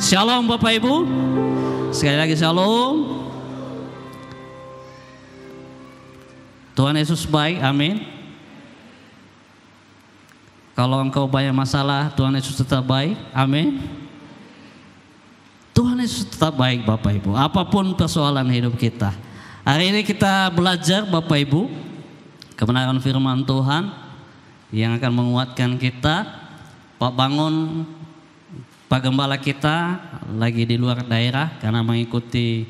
Shalom Bapak Ibu. Sekali lagi shalom. Tuhan Yesus baik, amin. Kalau engkau banyak masalah, Tuhan Yesus tetap baik, amin. Tuhan Yesus tetap baik Bapak Ibu, apapun persoalan hidup kita. Hari ini kita belajar Bapak Ibu kebenaran firman Tuhan yang akan menguatkan kita. Pak Bangun, Pak Gembala kita lagi di luar daerah karena mengikuti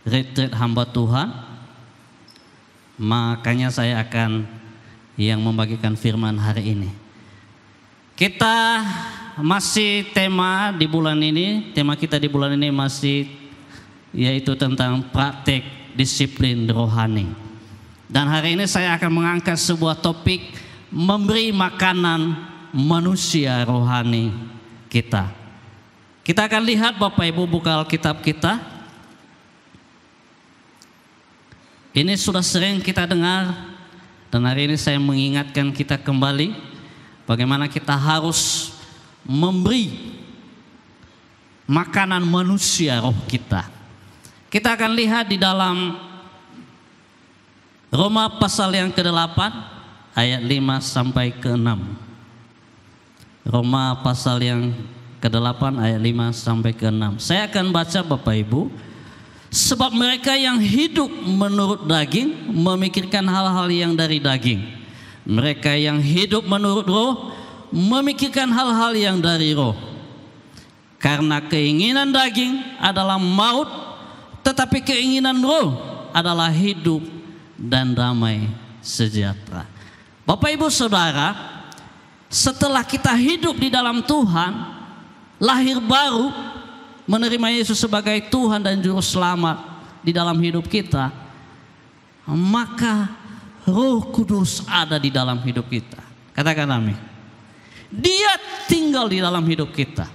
retreat hamba Tuhan. Makanya saya akan yang membagikan firman hari ini. Kita masih tema di bulan ini, tema kita di bulan ini masih yaitu tentang praktek disiplin rohani. Dan hari ini saya akan mengangkat sebuah topik memberi makanan manusia rohani kita. Kita akan lihat Bapak Ibu buka Alkitab kita. Ini sudah sering kita dengar dan hari ini saya mengingatkan kita kembali bagaimana kita harus memberi makanan manusia roh kita. Kita akan lihat di dalam Roma pasal yang ke-8 ayat 5 sampai ke-6. Roma pasal yang ke-8 ayat 5 sampai ke-6. Saya akan baca Bapak Ibu. Sebab mereka yang hidup menurut daging memikirkan hal-hal yang dari daging. Mereka yang hidup menurut roh memikirkan hal-hal yang dari roh. Karena keinginan daging adalah maut, tetapi keinginan roh adalah hidup dan damai sejahtera. Bapak Ibu Saudara, setelah kita hidup di dalam Tuhan, lahir baru, menerima Yesus sebagai Tuhan dan Juru Selamat di dalam hidup kita, maka Roh Kudus ada di dalam hidup kita. Katakan amin. Dia tinggal di dalam hidup kita.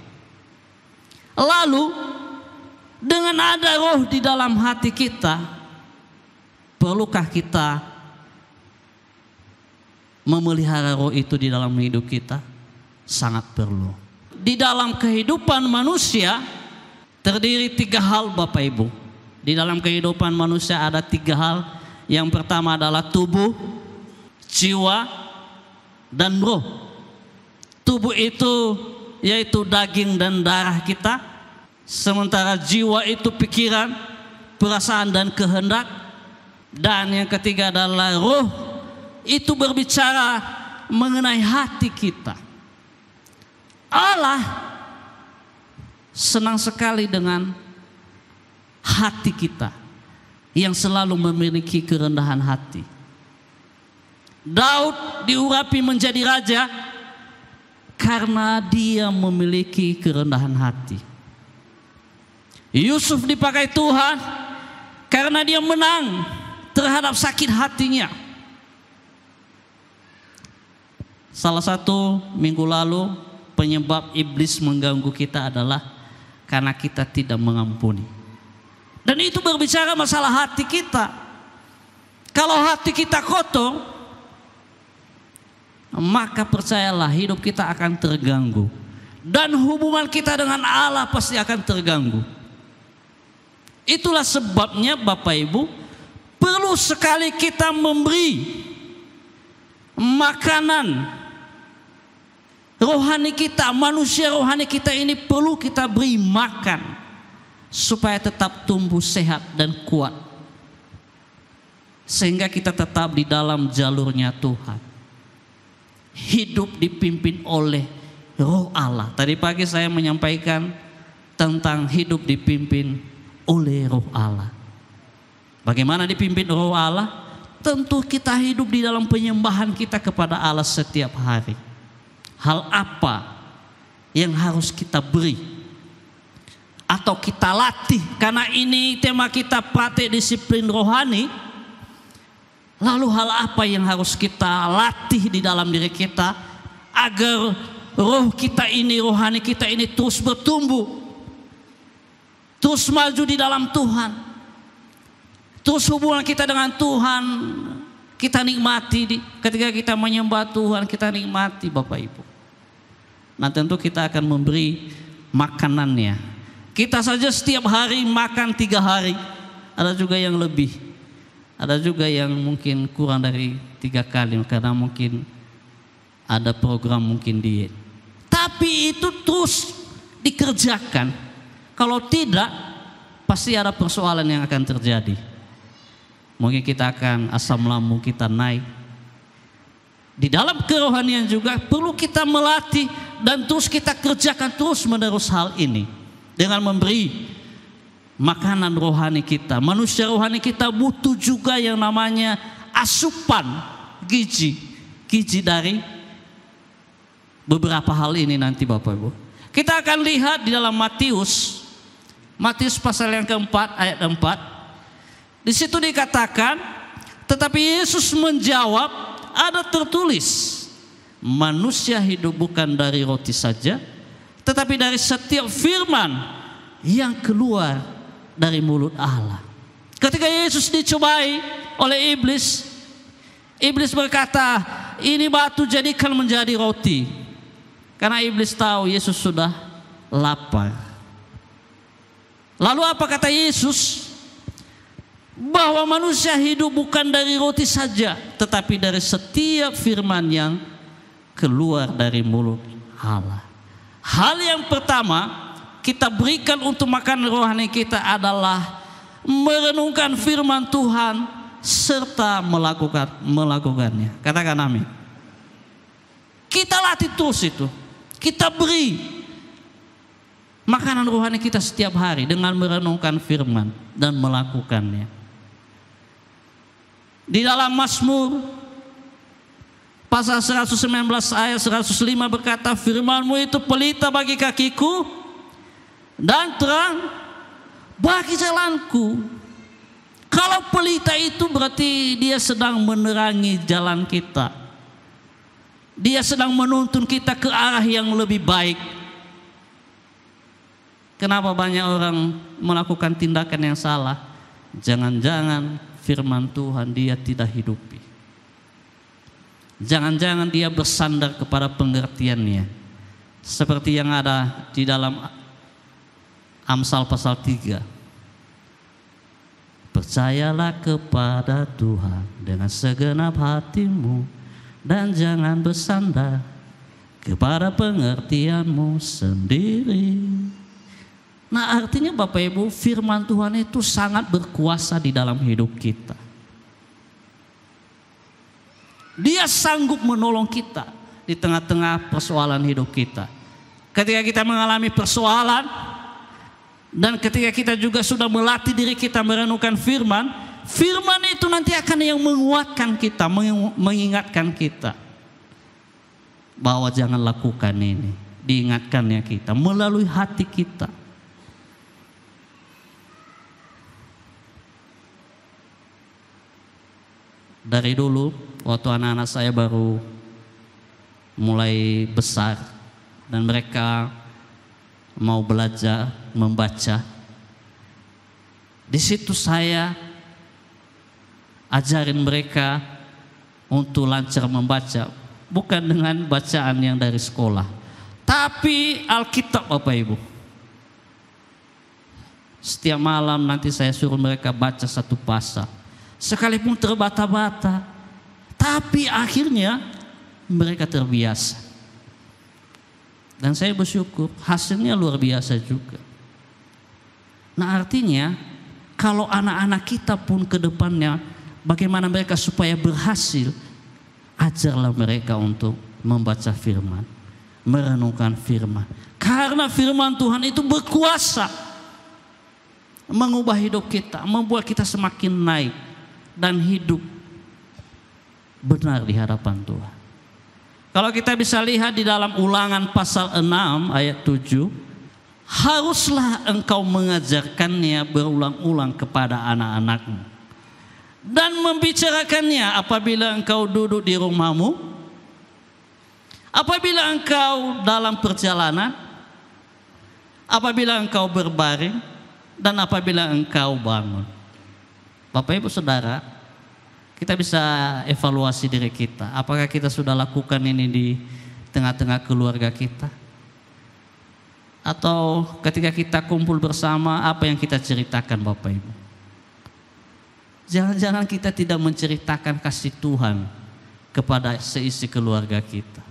Lalu dengan ada Roh di dalam hati kita, perlukah kita memelihara Roh itu di dalam hidup kita? Sangat perlu. Di dalam kehidupan manusia terdiri 3 hal Bapak Ibu. Di dalam kehidupan manusia ada 3 hal. Yang pertama adalah tubuh, jiwa, dan roh. Tubuh itu yaitu daging dan darah kita. Sementara jiwa itu pikiran, perasaan dan kehendak. Dan yang ketiga adalah roh. Itu berbicara mengenai hati kita. Allah senang sekali dengan hati kita yang selalu memiliki kerendahan hati. Daud diurapi menjadi raja karena dia memiliki kerendahan hati. Yusuf dipakai Tuhan karena dia menang terhadap sakit hatinya. Salah satu minggu lalu penyebab iblis mengganggu kita adalah karena kita tidak mengampuni. Dan itu berbicara masalah hati kita. Kalau hati kita kotor, maka percayalah hidup kita akan terganggu. Dan hubungan kita dengan Allah pasti akan terganggu. Itulah sebabnya Bapak Ibu, perlu sekali kita memberi makanan rohani kita, manusia rohani kita ini perlu kita beri makan supaya tetap tumbuh sehat dan kuat, sehingga kita tetap di dalam jalurnya Tuhan, hidup dipimpin oleh Roh Allah. Tadi pagi saya menyampaikan tentang hidup dipimpin oleh Roh Allah. Bagaimana dipimpin Roh Allah? Tentu kita hidup di dalam penyembahan kita kepada Allah setiap hari. Hal apa yang harus kita beri atau kita latih? Karena ini tema kita praktek disiplin rohani. Lalu hal apa yang harus kita latih di dalam diri kita agar roh kita ini, rohani kita ini terus bertumbuh, terus maju di dalam Tuhan, terus hubungan kita dengan Tuhan kita nikmati. Ketika kita menyembah Tuhan kita nikmati Bapak Ibu. Nah tentu kita akan memberi makanannya Kita saja setiap hari makan 3 hari. Ada juga yang lebih. Ada juga yang mungkin kurang dari 3 kali karena mungkin ada program mungkin diet. Tapi itu terus dikerjakan. Kalau tidak, pasti ada persoalan yang akan terjadi. Mungkin kita akan asam lambung kita naik. Di dalam kerohanian juga perlu kita melatih dan terus kita kerjakan terus menerus hal ini dengan memberi makanan rohani kita. Manusia rohani kita butuh juga yang namanya asupan gizi dari beberapa hal ini nanti Bapak Ibu. Kita akan lihat di dalam Matius pasal yang keempat ayat 4. Di situ dikatakan, tetapi Yesus menjawab, ada tertulis, manusia hidup bukan dari roti saja, tetapi dari setiap firman yang keluar dari mulut Allah. Ketika Yesus dicobai oleh iblis, iblis berkata, ini batu jadikan menjadi roti. Karena iblis tahu Yesus sudah lapar. Lalu apa kata Yesus? Bahwa manusia hidup bukan dari roti saja, tetapi dari setiap firman yang keluar dari mulut Allah. Hal yang pertama kita berikan untuk makan rohani kita adalah merenungkan firman Tuhan serta melakukannya. Katakan amin. Kita latih terus itu. Kita beri makanan rohani kita setiap hari dengan merenungkan firman dan melakukannya. Di dalam Mazmur pasal 119 ayat 105 berkata, firman-Mu itu pelita bagi kakiku dan terang bagi jalanku. Kalau pelita itu berarti dia sedang menerangi jalan kita. Dia sedang menuntun kita ke arah yang lebih baik. Kenapa banyak orang melakukan tindakan yang salah? Jangan-jangan firman Tuhan dia tidak hidupi. Jangan-jangan dia bersandar kepada pengertiannya. Seperti yang ada di dalam Amsal pasal 3. Percayalah kepada Tuhan dengan segenap hatimu, dan jangan bersandar kepada pengertianmu sendiri. Nah, artinya Bapak Ibu, firman Tuhan itu sangat berkuasa di dalam hidup kita. Dia sanggup menolong kita di tengah-tengah persoalan hidup kita. Ketika kita mengalami persoalan dan ketika kita juga sudah melatih diri kita merenungkan firman, firman itu nanti akan yang menguatkan kita, mengingatkan kita bahwa jangan lakukan ini. Diingatkannya kita melalui hati kita. Dari dulu waktu anak-anak saya baru mulai besar dan mereka mau belajar membaca, di situ saya ajarin mereka untuk lancar membaca, bukan dengan bacaan yang dari sekolah, tapi Alkitab Bapak Ibu. Setiap malam nanti saya suruh mereka baca satu pasal, sekalipun terbata-bata, tapi akhirnya mereka terbiasa. Dan saya bersyukur hasilnya luar biasa juga. Nah, artinya kalau anak-anak kita pun ke depannya bagaimana mereka supaya berhasil, ajarlah mereka untuk membaca firman, merenungkan firman. Karena firman Tuhan itu berkuasa mengubah hidup kita, membuat kita semakin naik dan hidup benar di hadapan Tuhan. Kalau kita bisa lihat di dalam Ulangan pasal 6 ayat 7, haruslah engkau mengajarkannya berulang-ulang kepada anak-anakmu dan membicarakannya apabila engkau duduk di rumahmu, apabila engkau dalam perjalanan, apabila engkau berbaring, dan apabila engkau bangun. Bapak Ibu Saudara, kita bisa evaluasi diri kita. Apakah kita sudah lakukan ini di tengah-tengah keluarga kita? Atau ketika kita kumpul bersama, apa yang kita ceritakan Bapak Ibu? Jangan-jangan kita tidak menceritakan kasih Tuhan kepada seisi keluarga kita.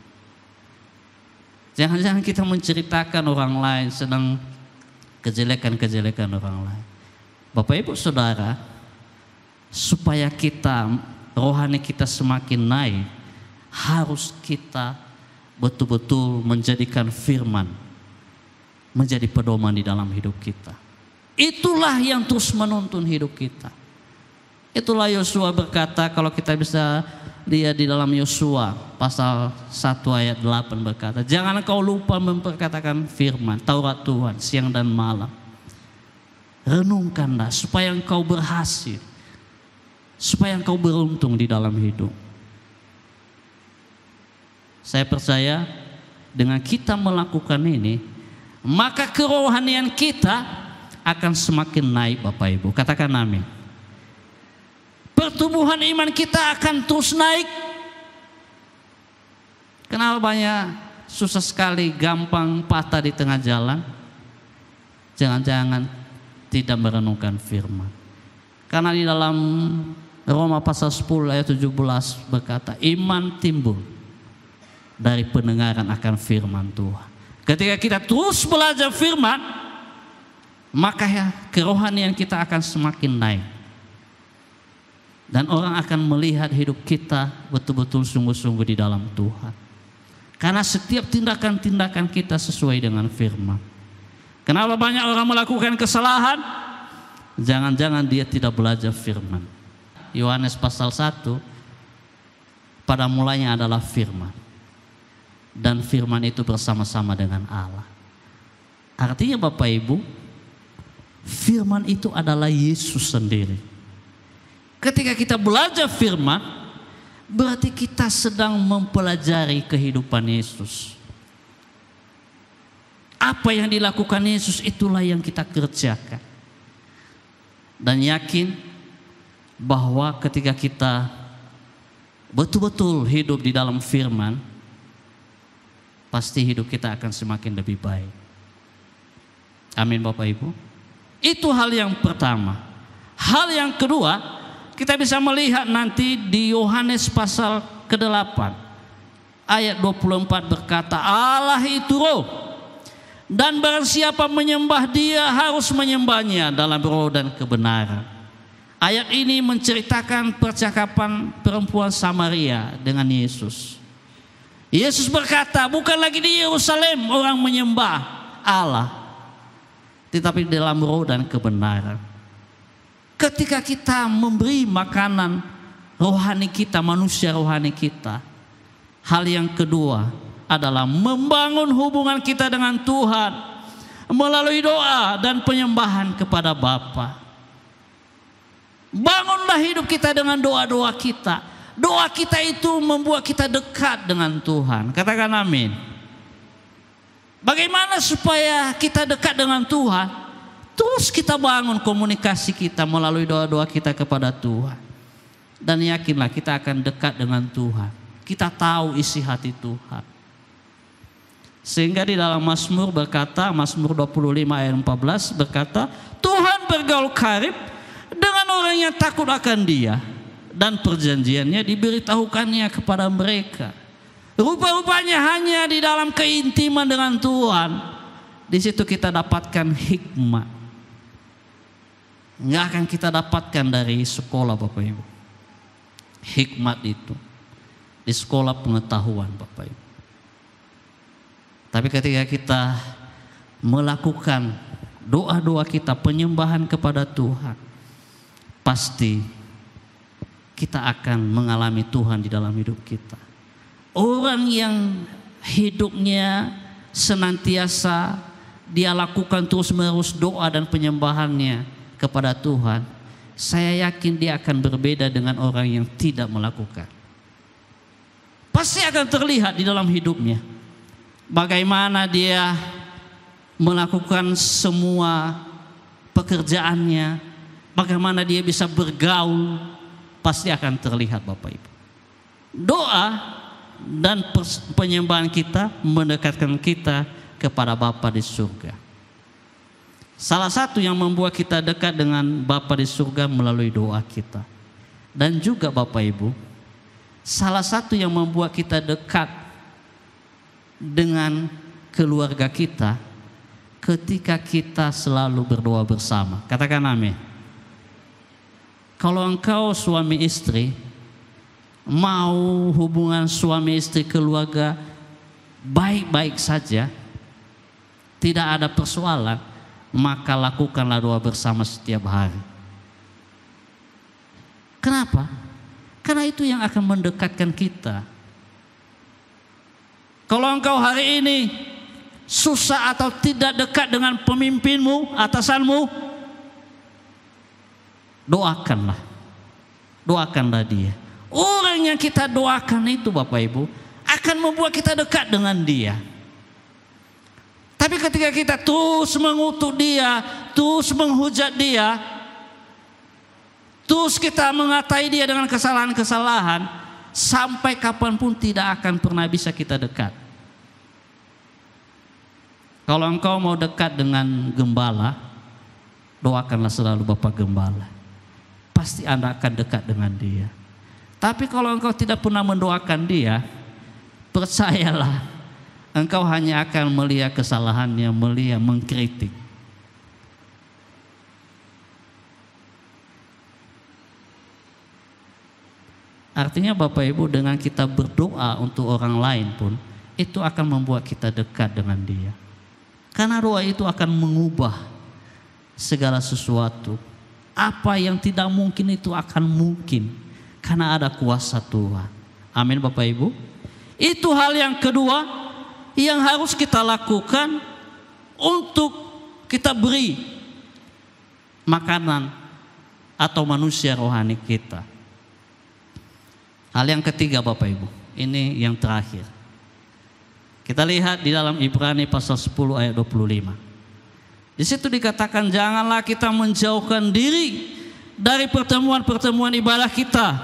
Jangan-jangan kita menceritakan orang lain sedang kejelekan-kejelekan orang lain. Bapak Ibu Saudara, supaya kita rohani kita semakin naik, harus kita betul-betul menjadikan firman menjadi pedoman di dalam hidup kita. Itulah yang terus menuntun hidup kita. Itulah Yosua berkata, kalau kita bisa lihat di dalam Yosua pasal 1 ayat 8 berkata, jangan kau lupa memperkatakan firman Taurat Tuhan siang dan malam. Renungkanlah supaya engkau berhasil, supaya engkau beruntung di dalam hidup. Saya percaya dengan kita melakukan ini, maka kerohanian kita akan semakin naik Bapak Ibu. Katakan amin. Pertumbuhan iman kita akan terus naik. Kenapa banyak susah sekali, gampang patah di tengah jalan? Jangan-jangan tidak merenungkan firman. Karena di dalam Roma pasal 10 ayat 17 berkata, iman timbul dari pendengaran akan firman Tuhan. Ketika kita terus belajar firman, maka kerohanian kita akan semakin naik. Dan orang akan melihat hidup kita betul-betul sungguh-sungguh di dalam Tuhan. Karena setiap tindakan-tindakan kita sesuai dengan firman. Kenapa banyak orang melakukan kesalahan? Jangan-jangan dia tidak belajar firman. Yohanes pasal 1, pada mulanya adalah firman. Dan firman itu bersama-sama dengan Allah. Artinya Bapak Ibu, firman itu adalah Yesus sendiri. Ketika kita belajar firman, berarti kita sedang mempelajari kehidupan Yesus. Apa yang dilakukan Yesus itulah yang kita kerjakan. Dan yakin bahwa ketika kita betul-betul hidup di dalam firman, pasti hidup kita akan semakin lebih baik. Amin Bapak Ibu. Itu hal yang pertama. Hal yang kedua, kita bisa melihat nanti di Yohanes pasal ke-8 ayat 24 berkata, Allah itu roh, dan barang siapa menyembah dia harus menyembahnya dalam roh dan kebenaran. Ayat ini menceritakan percakapan perempuan Samaria dengan Yesus. Yesus berkata, bukan lagi di Yerusalem orang menyembah Allah, tetapi dalam roh dan kebenaran. Ketika kita memberi makanan rohani kita, manusia rohani kita, hal yang kedua adalah membangun hubungan kita dengan Tuhan melalui doa dan penyembahan kepada Bapa. Bangunlah hidup kita dengan doa-doa kita. Doa kita itu membuat kita dekat dengan Tuhan. Katakan amin. Bagaimana supaya kita dekat dengan Tuhan? Terus kita bangun komunikasi kita melalui doa-doa kita kepada Tuhan. Dan yakinlah kita akan dekat dengan Tuhan. Kita tahu isi hati Tuhan. Sehingga di dalam Mazmur berkata, Mazmur 25 ayat 14 berkata, Tuhan bergaul karib dengan orang yang takut akan Dia, dan perjanjiannya diberitahukannya kepada mereka. Rupa-rupanya hanya di dalam keintiman dengan Tuhan, di situ kita dapatkan hikmat. Nggak akan kita dapatkan dari sekolah Bapak Ibu. Hikmat itu di sekolah pengetahuan Bapak Ibu. Tapi ketika kita melakukan doa-doa kita, penyembahan kepada Tuhan, pasti kita akan mengalami Tuhan di dalam hidup kita. Orang yang hidupnya senantiasa dia lakukan terus-menerus doa dan penyembahannya kepada Tuhan, saya yakin dia akan berbeda dengan orang yang tidak melakukan. Pasti akan terlihat di dalam hidupnya bagaimana dia melakukan semua pekerjaannya, bagaimana dia bisa bergaul, pasti akan terlihat Bapak Ibu. Doa dan penyembahan kita mendekatkan kita kepada Bapa di surga. Salah satu yang membuat kita dekat dengan Bapa di surga melalui doa kita. Dan juga Bapak Ibu, salah satu yang membuat kita dekat dengan keluarga kita ketika kita selalu berdoa bersama. Katakan amin. Kalau engkau suami istri, mau hubungan suami istri keluarga baik-baik saja, tidak ada persoalan, maka lakukanlah doa bersama setiap hari. Kenapa? Karena itu yang akan mendekatkan kita. Kalau engkau hari ini susah atau tidak dekat dengan pemimpinmu, atasanmu, doakanlah dia. Orang yang kita doakan itu Bapak Ibu akan membuat kita dekat dengan dia. Tapi ketika kita terus mengutuk dia, terus menghujat dia, terus kita mengatai dia dengan kesalahan-kesalahan, sampai kapanpun tidak akan pernah bisa kita dekat. Kalau engkau mau dekat dengan gembala, doakanlah selalu Bapak Gembala. Pasti Anda akan dekat dengan dia. Tapi kalau engkau tidak pernah mendoakan dia, percayalah, engkau hanya akan melihat kesalahannya, melihat mengkritik. Artinya Bapak Ibu, dengan kita berdoa untuk orang lain pun, itu akan membuat kita dekat dengan dia. Karena doa itu akan mengubah segala sesuatu. Apa yang tidak mungkin itu akan mungkin, karena ada kuasa Tuhan. Amin Bapak Ibu. Itu hal yang kedua yang harus kita lakukan untuk kita beri makanan atau manusia rohani kita. Hal yang ketiga Bapak Ibu, ini yang terakhir. Kita lihat di dalam Ibrani pasal 10 ayat 25. Di situ dikatakan, janganlah kita menjauhkan diri dari pertemuan-pertemuan ibadah kita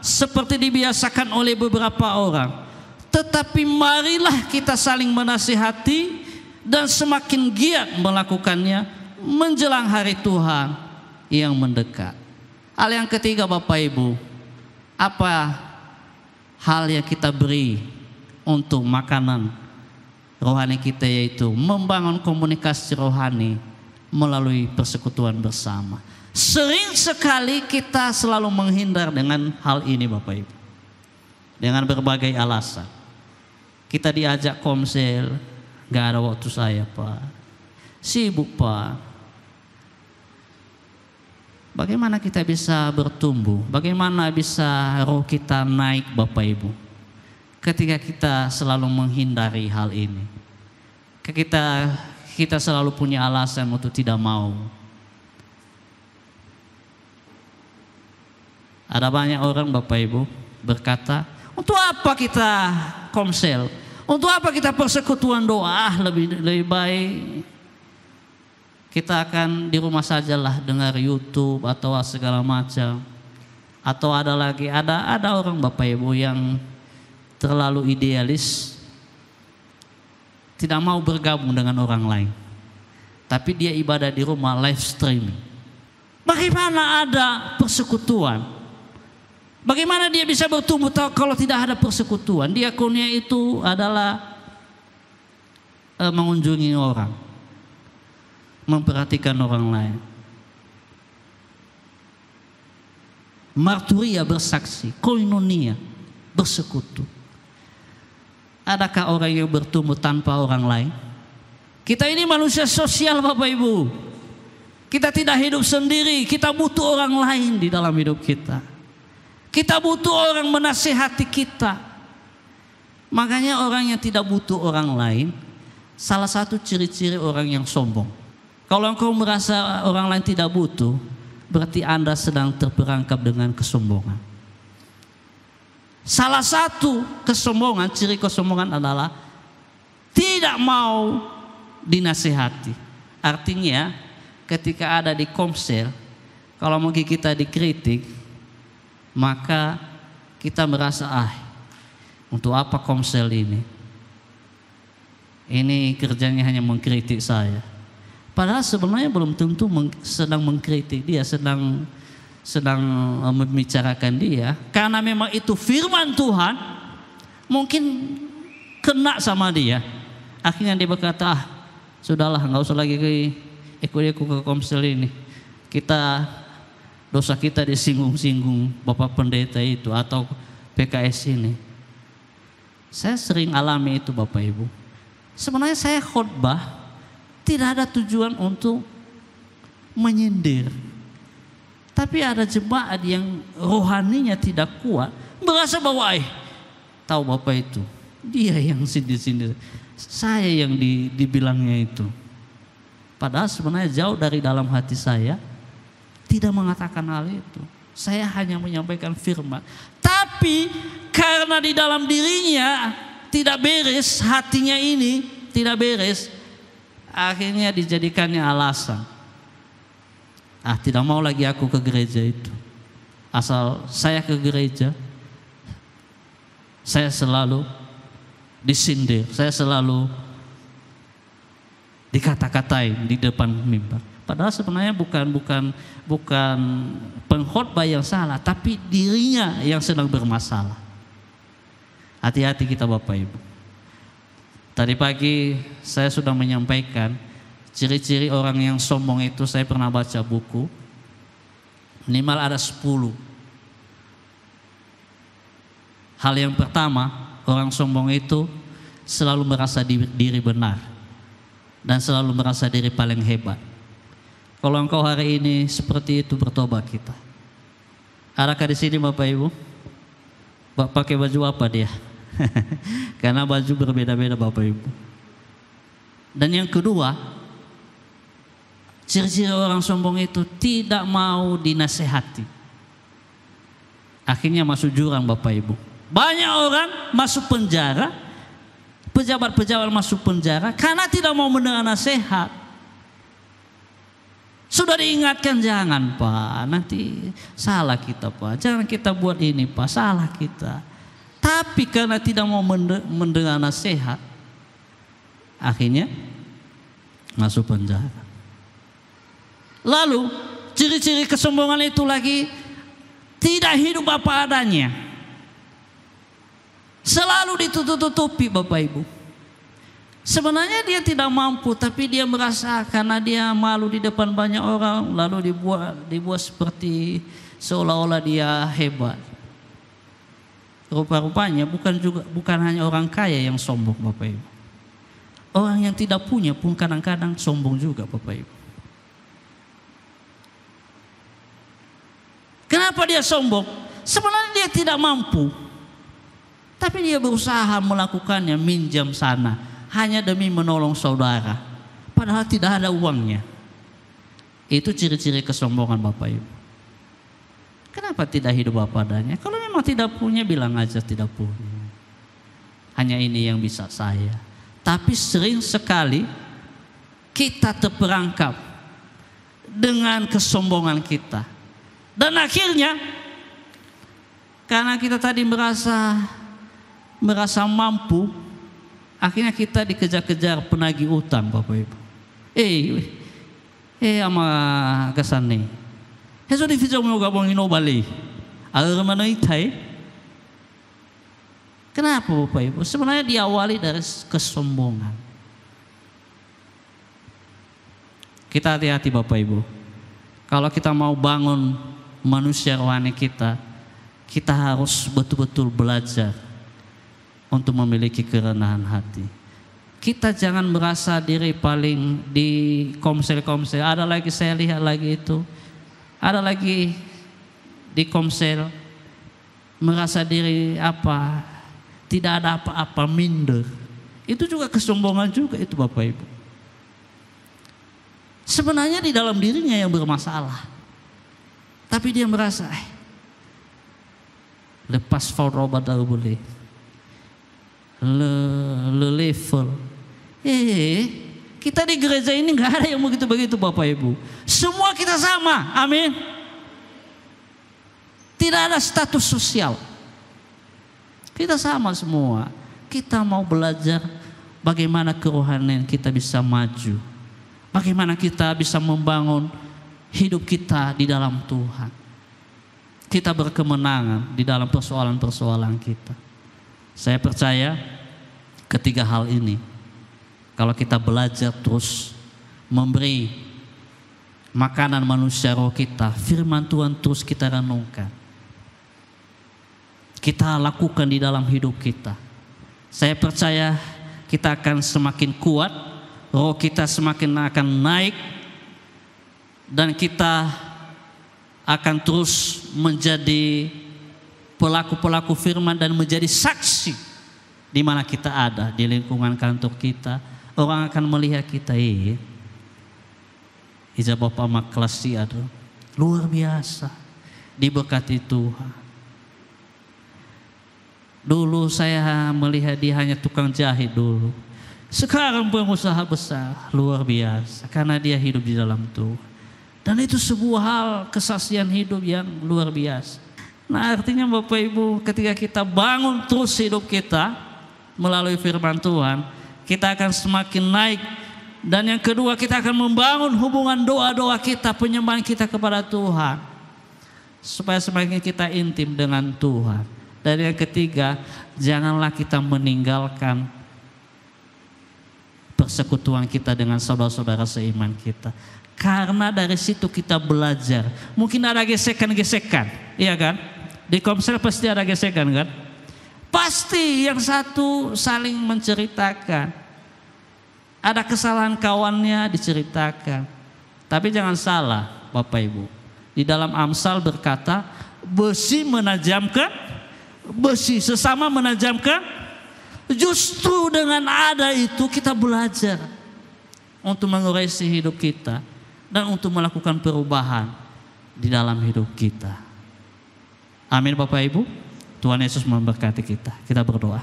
seperti dibiasakan oleh beberapa orang, tetapi marilah kita saling menasihati dan semakin giat melakukannya menjelang hari Tuhan yang mendekat. Hal yang ketiga Bapak Ibu, apa hal yang kita beri untuk makanan rohani kita, yaitu membangun komunikasi rohani melalui persekutuan bersama. Sering sekali kita selalu menghindar dengan hal ini Bapak Ibu, dengan berbagai alasan. Kita diajak komsel, gak ada waktu saya Pak, sibuk Pak. Bagaimana kita bisa bertumbuh, bagaimana bisa roh kita naik Bapak Ibu, ketika kita selalu menghindari hal ini. Kita selalu punya alasan untuk tidak mau. Ada banyak orang Bapak Ibu berkata, untuk apa kita komsel? Untuk apa kita persekutuan doa? Lebih baik kita akan di rumah sajalah dengar YouTube atau segala macam. Atau ada orang Bapak Ibu yang terlalu idealis, tidak mau bergabung dengan orang lain, tapi dia ibadah di rumah live streaming. Bagaimana ada persekutuan? Bagaimana dia bisa bertumbuh kalau tidak ada persekutuan? Diakonia itu adalah mengunjungi orang, memperhatikan orang lain. Marturia bersaksi, koinonia bersekutu. Adakah orang yang bertumbuh tanpa orang lain? Kita ini manusia sosial Bapak Ibu. Kita tidak hidup sendiri, kita butuh orang lain di dalam hidup kita. Kita butuh orang menasihati kita. Makanya orang yang tidak butuh orang lain, salah satu ciri-ciri orang yang sombong. Kalau engkau merasa orang lain tidak butuh, berarti Anda sedang terperangkap dengan kesombongan. Salah satu kesombongan, ciri kesombongan adalah tidak mau dinasihati. Artinya ketika ada di komsel, kalau mungkin kita dikritik, maka kita merasa untuk apa komsel ini? ini kerjanya hanya mengkritik saya. Padahal sebenarnya belum tentu sedang mengkritik dia, sedang membicarakan dia. Karena memang itu firman Tuhan, mungkin kena sama dia. Akhirnya dia berkata, sudahlah, nggak usah lagi ikut ke komsel ini. Dosa kita disinggung-singgung Bapak Pendeta itu atau PKS ini. Saya sering alami itu Bapak Ibu. Sebenarnya saya khotbah tidak ada tujuan untuk menyindir. Tapi ada jemaat yang rohaninya tidak kuat, merasa bahwa tahu Bapak itu, dia yang sindir-sindir, saya yang dibilangnya itu. Padahal sebenarnya jauh dari dalam hati saya tidak mengatakan hal itu. Saya hanya menyampaikan firman. Tapi karena di dalam dirinya tidak beres, hatinya ini tidak beres, akhirnya dijadikannya alasan. Tidak mau lagi aku ke gereja itu. Asal saya ke gereja, saya selalu disindir, saya selalu dikata-katain di depan mimbar. Padahal sebenarnya bukan pengkhotbah yang salah, tapi dirinya yang sedang bermasalah. Hati-hati kita Bapak Ibu. Tadi pagi saya sudah menyampaikan ciri-ciri orang yang sombong itu. Saya pernah baca buku, minimal ada 10. Hal yang pertama, orang sombong itu selalu merasa diri benar dan selalu merasa diri paling hebat. Kalau engkau hari ini seperti itu, bertobat kita. Adakah di sini Bapak Ibu? Pakai baju apa dia? Karena baju berbeda-beda Bapak Ibu. Dan yang kedua, ciri-ciri orang sombong itu tidak mau dinasehati. Akhirnya masuk jurang Bapak Ibu. Banyak orang masuk penjara, pejabat-pejabat masuk penjara karena tidak mau mendengar nasihat. Sudah diingatkan, jangan Pak, nanti salah kita Pak, jangan kita buat ini Pak, salah kita. Tapi karena tidak mau mendengar nasihat, akhirnya masuk penjara. Lalu ciri-ciri kesombongan itu lagi, tidak hidup apa adanya, selalu ditutup-tutupi Bapak Ibu. Sebenarnya dia tidak mampu, tapi dia merasa karena dia malu di depan banyak orang, lalu dibuat seperti seolah-olah dia hebat. Rupa-rupanya bukan hanya orang kaya yang sombong Bapak Ibu. Orang yang tidak punya pun kadang-kadang sombong juga Bapak Ibu. Kenapa dia sombong? Sebenarnya dia tidak mampu, tapi dia berusaha melakukannya, minjam sana hanya demi menolong saudara, padahal tidak ada uangnya. Itu ciri-ciri kesombongan Bapak Ibu. Kenapa tidak hidup apa adanya? Kalau memang tidak punya, bilang aja tidak punya. Hanya ini yang bisa saya. Tapi sering sekali kita terperangkap dengan kesombongan kita. Dan akhirnya karena kita tadi merasa mampu, akhirnya kita dikejar-kejar penagih utang Bapak Ibu. Ama kesan nih. Heso di video mo gabong inobali. Agar itai. Kenapa Bapak Ibu? Sebenarnya diawali dari kesombongan. Kita hati-hati Bapak Ibu. Kalau kita mau bangun manusia rohani kita harus betul-betul belajar untuk memiliki kerendahan hati. Kita jangan merasa diri paling di komsel-komsel. Ada lagi saya lihat lagi itu. Ada lagi di komsel merasa diri apa, tidak ada apa-apa, minder. Itu juga kesombongan juga itu Bapak Ibu. Sebenarnya di dalam dirinya yang bermasalah. Tapi dia merasa lepas faurobat dah boleh. Le level. Kita di gereja ini nggak ada yang begitu-begitu Bapak Ibu. Semua kita sama, amin. Tidak ada status sosial. Kita sama semua. Kita mau belajar bagaimana kerohanian kita bisa maju, bagaimana kita bisa membangun hidup kita di dalam Tuhan. Kita berkemenangan di dalam persoalan-persoalan kita. Saya percaya ketiga hal ini, kalau kita belajar terus memberi makanan manusia roh kita, firman Tuhan terus kita renungkan, kita lakukan di dalam hidup kita, saya percaya kita akan semakin kuat, roh kita semakin akan naik, dan kita akan terus menjadi pelaku-pelaku firman dan menjadi saksi di mana kita ada, di lingkungan kantor kita. Orang akan melihat kita, Ija Bapak Maklasi ada luar biasa, diberkati Tuhan. Dulu saya melihat dia hanya tukang jahit dulu, sekarang pengusaha besar, luar biasa, karena dia hidup di dalam Tuhan. Dan itu sebuah hal kesaksian hidup yang luar biasa. Nah, artinya Bapak Ibu, ketika kita bangun terus hidup kita melalui firman Tuhan, kita akan semakin naik. Dan yang kedua, kita akan membangun hubungan doa-doa kita, penyembahan kita kepada Tuhan, supaya semakin kita intim dengan Tuhan. Dan yang ketiga, janganlah kita meninggalkan persekutuan kita dengan saudara-saudara seiman kita. Karena dari situ kita belajar. Mungkin ada gesekan-gesekan, iya kan? Di komsel pasti ada gesekan kan? Pasti yang satu saling menceritakan. Ada kesalahan kawannya diceritakan. Tapi jangan salah Bapak Ibu. Di dalam Amsal berkata, besi menajamkan besi, sesama menajamkan. Justru dengan ada itu kita belajar untuk mengoreksi hidup kita dan untuk melakukan perubahan di dalam hidup kita. Amin Bapak Ibu. Tuhan Yesus memberkati kita. Kita berdoa.